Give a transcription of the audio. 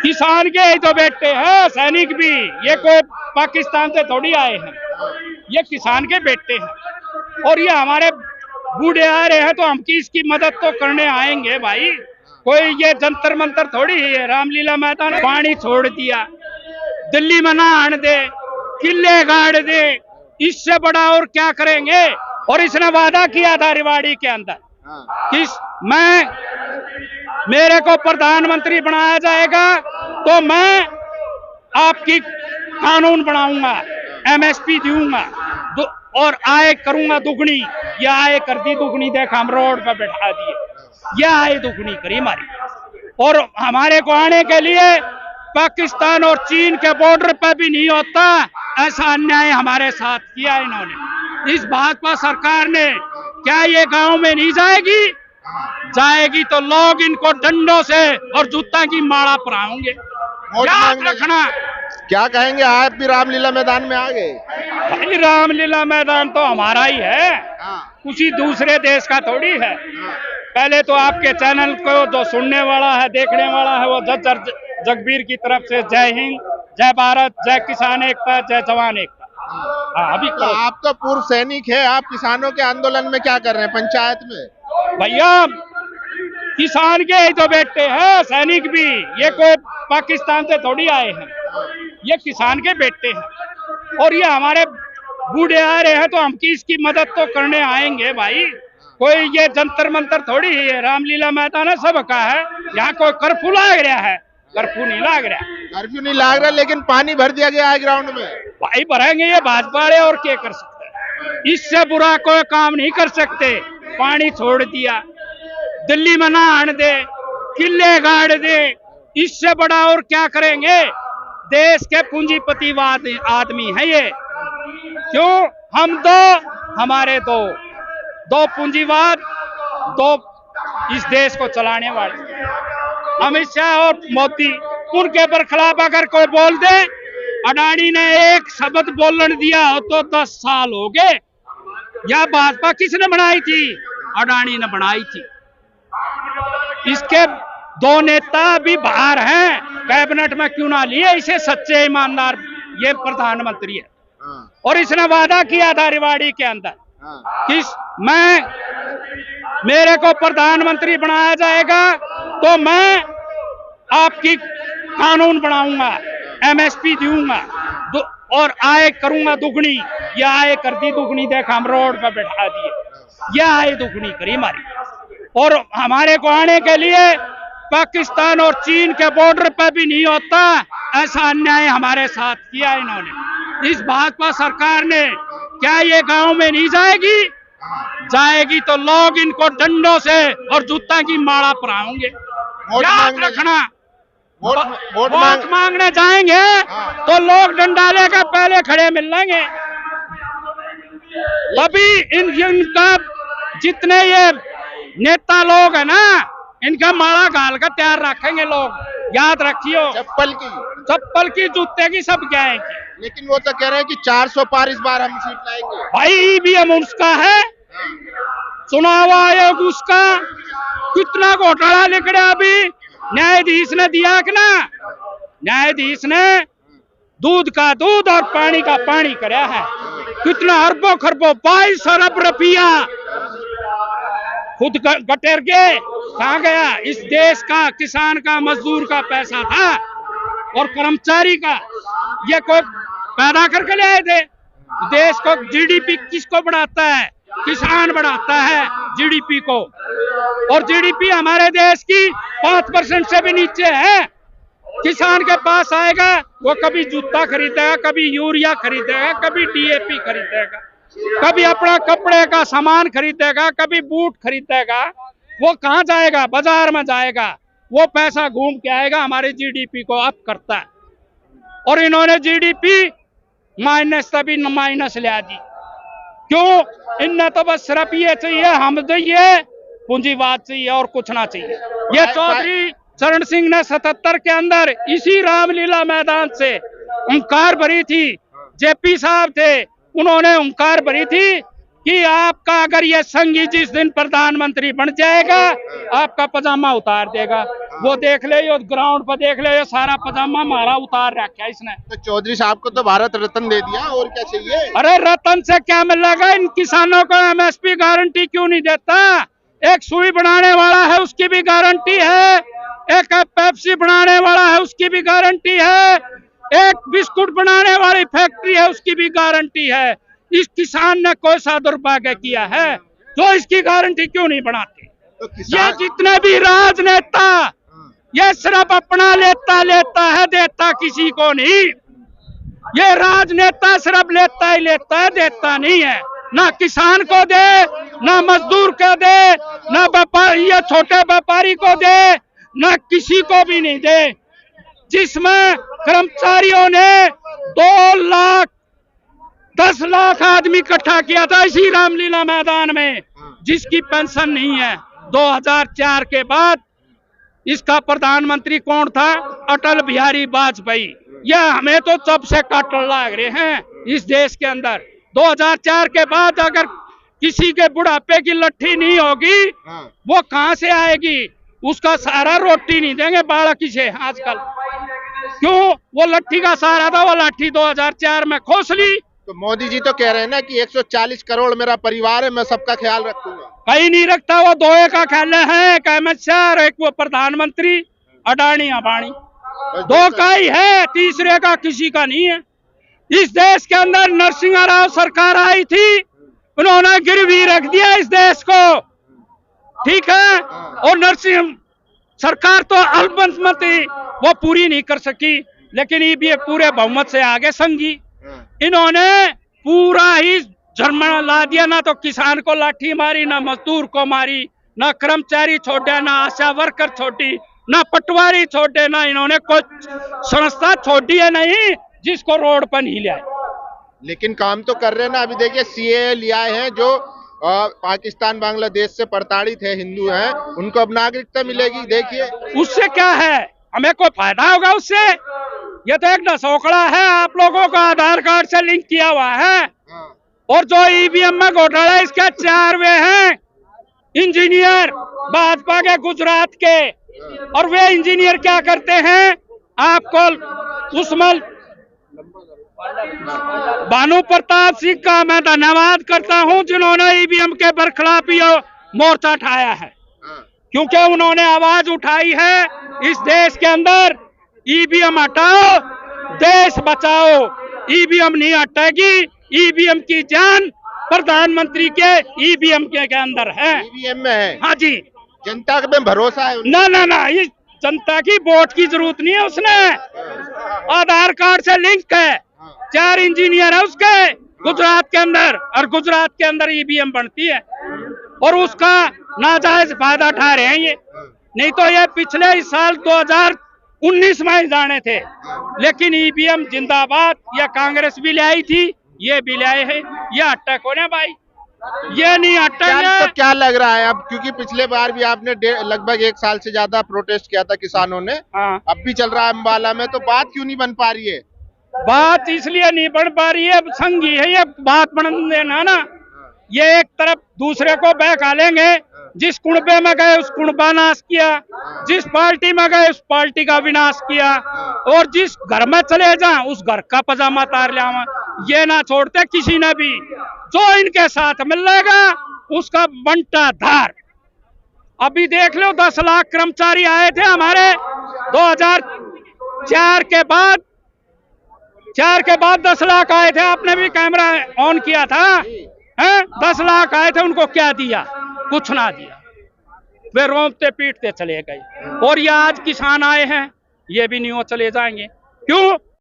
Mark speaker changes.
Speaker 1: किसान के ही तो बेटे हैं सैनिक भी, ये कोई पाकिस्तान से थोड़ी आए हैं, ये किसान के बेटे हैं। और ये हमारे बूढ़े आ रहे हैं तो हम इसकी मदद तो करने आएंगे भाई। कोई ये जंतर मंतर थोड़ी है। रामलीला मैदान पानी छोड़ दिया, दिल्ली में ना आने दे, किले गाड़ दे, इससे बड़ा और क्या करेंगे। और इसने वादा किया था रेवाड़ी के अंदर कि मेरे को प्रधानमंत्री बनाया जाएगा तो मैं आपकी कानून बनाऊंगा, एमएसपी दूंगा और आय करूंगा दुगनी। यह आय कर दी दुगनी, देखा हम रोड पर बैठा दिए, यह आय दुगनी करी हमारी। और हमारे को आने के लिए पाकिस्तान और चीन के बॉर्डर पे भी नहीं होता, ऐसा अन्याय हमारे साथ किया इन्होंने। इस भाजपा सरकार ने क्या ये गांव में नहीं जाएगी? जाएगी तो लोग इनको डंडों से और जूता की माला पहनाएंगे। याद रखना।
Speaker 2: क्या कहेंगे, आप भी रामलीला मैदान में आ गए?
Speaker 1: भाई रामलीला मैदान तो हमारा ही है, किसी दूसरे देश का थोड़ी है। पहले तो आपके चैनल को जो सुनने वाला है, देखने वाला है, वो जगबीर की तरफ से जय हिंद, जय भारत, जय किसान एकता, जय जवान एकता। अभी
Speaker 2: तो आप तो पूर्व सैनिक है, आप किसानों के आंदोलन में क्या कर रहे हैं पंचायत में?
Speaker 1: भैया किसान के ही तो बेटे हैं सैनिक भी, ये कोई पाकिस्तान से थोड़ी आए हैं, ये किसान के बेटे हैं। और ये हमारे बूढ़े आ रहे हैं तो हम इसकी मदद तो करने आएंगे भाई। कोई ये जंतर मंतर थोड़ी है। रामलीला मैदान सबका है, यहाँ कोई कर्फ्यू लाग रहा है? कर्फ्यू नहीं लाग रहा,
Speaker 2: कर्फ्यू नहीं लाग रहा, लेकिन पानी भर दिया गया है ग्राउंड में।
Speaker 1: भाई भरेंगे, ये भाजपा वाले और क्या कर सकते हैं? इससे बुरा कोई काम नहीं कर सकते। पानी छोड़ दिया, दिल्ली में ना आने दे, किले गाड़ दे, इससे बड़ा और क्या करेंगे। देश के पूंजीपतिवाद आदमी है ये। क्यों? हम दो, हमारे दो पूंजीवाद, दो इस देश को चलाने वाले अमित शाह और मोदी, उनके बरखिलाफ अगर कोई बोल दे, अडानी ने एक शब्द बोलने दिया हो तो 10 साल हो गए। यह भाजपा किसने बनाई थी? अडानी ने बनाई थी। इसके 2 नेता भी बाहर हैं, कैबिनेट में क्यों ना लिए इसे? सच्चे ईमानदार ये प्रधानमंत्री है। और इसने वादा किया था रेवाड़ी के अंदर कि मेरे को प्रधानमंत्री बनाया जाएगा तो मैं आपकी कानून बनाऊंगा, एमएसपी दूंगा और आय करूंगा दुगनी। यह आय कर दी दुगनी, देखा हम रोड पर बैठा दिए, यह आय दुगनी करी हमारी। और हमारे को आने के लिए पाकिस्तान और चीन के बॉर्डर पे भी नहीं होता, ऐसा अन्याय हमारे साथ किया इन्होंने। इस भाजपा सरकार ने क्या ये गांव में नहीं जाएगी? जाएगी तो लोग इनको डंडों से और जूता की माला पहनाएंगे। याद रखना। वोट मांगने जाएंगे तो लोग डंडा लेकर पहले खड़े मिलेंगे। तभी इनका जितने ये नेता लोग है ना, इनका माला गाल कर तैयार रखेंगे लोग। याद रखियो, चप्पल की जूते की सब क्या है।
Speaker 2: लेकिन वो तो कह रहे हैं कि 400 पार इस बार हम सीट लाएंगे।
Speaker 1: भाई ईवीएम उसका है, चुनाव आयोग उसका। कितना घोटाला निकला अभी न्यायाधीश ने दिया कि ना? न्यायाधीश ने दूध का दूध और पानी का पानी कराया है। कितना अरबों खरबों 22 अरब रुपया खुद गटेर के कहाँ गया? इस देश का किसान का, मजदूर का पैसा था और कर्मचारी का। ये कोई पैदा करके ले आए थे। देश को जीडीपी किसको बढ़ाता है? किसान बढ़ाता है जीडीपी को। और जीडीपी हमारे देश की 5% से भी नीचे है। किसान के पास आएगा, वो कभी जूता खरीदेगा, कभी यूरिया खरीदेगा, कभी डीएपी खरीदेगा, कभी अपना कपड़े का सामान खरीदेगा, कभी बूट खरीदेगा। वो कहाँ जाएगा? बाजार में जाएगा। वो पैसा घूम के आएगा, हमारे जीडीपी को अप करता है। और इन्होंने जीडीपी माइनस तभी माइनस ले दी। क्यों? इन्हें तो बस सिर्फ ये चाहिए, हम चाहिए, पूंजीवाद चाहिए और कुछ ना चाहिए। ये चौधरी चरण सिंह ने 77 के अंदर इसी रामलीला मैदान से हुंकार भरी थी। जेपी साहब थे, उन्होंने हुंकार भरी थी कि आपका अगर ये संघ जिस दिन प्रधानमंत्री बन जाएगा, आपका पजामा उतार देगा। वो देख ले, यो ग्राउंड पर देख ले, ये सारा पजामा हमारा उतार रखा है इसने।
Speaker 2: तो चौधरी साहब को तो भारत रत्न दे दिया, और क्या चाहिए?
Speaker 1: अरे रतन से क्या मिलेगा? इन किसानों को एमएसपी गारंटी क्यों नहीं देता? एक सुई बनाने वाला है उसकी भी गारंटी है, एक पेप्सी बनाने वाला है उसकी भी गारंटी है, एक बिस्कुट बनाने वाली फैक्ट्री है उसकी भी गारंटी है। इस किसान ने कोई सा दुर्भाग्य किया है जो इसकी गारंटी क्यों नहीं बनाते?
Speaker 2: तो
Speaker 1: ये
Speaker 2: किसान
Speaker 1: जितने भी राजनेता ये सिर्फ अपना लेता है, देता किसी को नहीं। ये राजनेता सिर्फ लेता ही लेता है, देता नहीं है। ना किसान को दे, ना मजदूर को दे, ना व्यापारी, ये छोटे व्यापारी को दे, ना किसी को भी नहीं दे। जिसमें कर्मचारियों ने 2 लाख 10 लाख आदमी इकट्ठा किया था इसी रामलीला मैदान में, जिसकी पेंशन नहीं है। 2004 के बाद इसका प्रधानमंत्री कौन था? अटल बिहारी वाजपेयी। यह हमें तो तब से काटल लाग रहे हैं इस देश के अंदर। 2004 के बाद अगर किसी के बुढ़ापे की लट्ठी नहीं होगी, वो कहां से आएगी? उसका सहारा रोटी नहीं देंगे बालक इसे आजकल। क्यों? वो लट्ठी का सहारा था, वो लाठी 2004 में खोस ली।
Speaker 2: तो मोदी जी तो कह रहे हैं ना कि 140 करोड़ मेरा परिवार है, मैं सबका ख्याल रखूंगा।
Speaker 1: कहीं नहीं रखता, वो दो का ख्याल है, एक अमित शाह और एक वो प्रधानमंत्री अडानी अंबानी, दो का ही है, तीसरे का किसी का नहीं है। इस देश के अंदर नरसिंह राव सरकार आई थी, उन्होंने गिरवी रख दिया इस देश को, ठीक है। और नरसिंह सरकार तो अल्पमति वो पूरी नहीं कर सकी, लेकिन ये भी पूरे बहुमत से आगे संगी। इन्होंने पूरा ही झरमरा ला दिया, ना तो किसान को लाठी मारी, ना मजदूर को मारी, ना कर्मचारी छोड़े, ना आशा वर्कर छोटी, ना पटवारी छोड़े, ना इन्होंने कोई संस्था छोड़ी है नहीं जिसको रोड पर नहीं लिया।
Speaker 2: लेकिन काम तो कर रहे हैं ना। अभी देखिए सीएए ले आए हैं, जो पाकिस्तान बांग्लादेश से प्रताड़ित है, हिंदू हैं, उनको अब नागरिकता मिलेगी। देखिए
Speaker 1: उससे क्या है, हमें कोई फायदा होगा उससे? ये तो एक नसोकड़ा है, आप लोगों का आधार कार्ड से लिंक किया हुआ है। और जो ईवीएम में घोटाला, इसके 4 वे हैं इंजीनियर भाजपा के गुजरात के, और वे इंजीनियर क्या करते हैं? आपको उसमें भानु प्रताप सिंह का मैं धन्यवाद करता हूं, जिन्होंने ईवीएम के बरखिलाफ मोर्चा उठाया है, क्योंकि उन्होंने आवाज उठाई है इस देश के अंदर ईवीएम हटाओ, देश बचाओ। ईवीएम नहीं हटेगी, ईवीएम की जान प्रधानमंत्री के ईवीएम के अंदर है,
Speaker 2: ईवीएम में है।
Speaker 1: हाँ जी,
Speaker 2: जनता में भरोसा है उनको।
Speaker 1: ना ना ना, इस जनता की वोट की जरूरत नहीं है, उसने आधार कार्ड से लिंक है, 4 इंजीनियर है उसके गुजरात के अंदर, और गुजरात के अंदर ईवीएम बनती है, और उसका नाजायज फायदा उठा रहे हैं ये। नहीं तो ये पिछले इस साल 2019 में जाने थे, लेकिन ईवीएम जिंदाबाद, ये कांग्रेस भी ले आई थी, ये भी ले आए हैं, ये अटैक होने भाई, ये नहीं हटेंगे।
Speaker 2: तो क्या लग रहा है अब, क्योंकि पिछले बार भी आपने लगभग 1 साल से ज्यादा प्रोटेस्ट किया था किसानों ने,
Speaker 1: हाँ।
Speaker 2: अब भी चल रहा है अम्बाला में, तो बात क्यों नहीं बन पा रही है?
Speaker 1: बात इसलिए नहीं बन पा रही है, संघी है ये बात बन देना ना। ये एक तरफ दूसरे को बहका लेंगे, जिस कुणबे में गए उस कुणबा नाश किया, जिस पार्टी में गए उस पार्टी का विनाश किया, और जिस घर में चले जाए उस घर का पजामा तार लिया। ये ना छोड़ते किसी ने भी, जो इनके साथ मिलेगा उसका बंटा धार। अभी देख लो 10 लाख कर्मचारी आए थे हमारे 2004 के बाद, 4 के बाद 10 लाख आए थे, आपने भी कैमरा ऑन किया था, हैं? 10 लाख आए थे, उनको क्या दिया? कुछ ना दिया, वे रोंपते पीटते चले गए। और ये आज किसान आए हैं, ये भी नहीं वो चले जाएंगे। क्यों?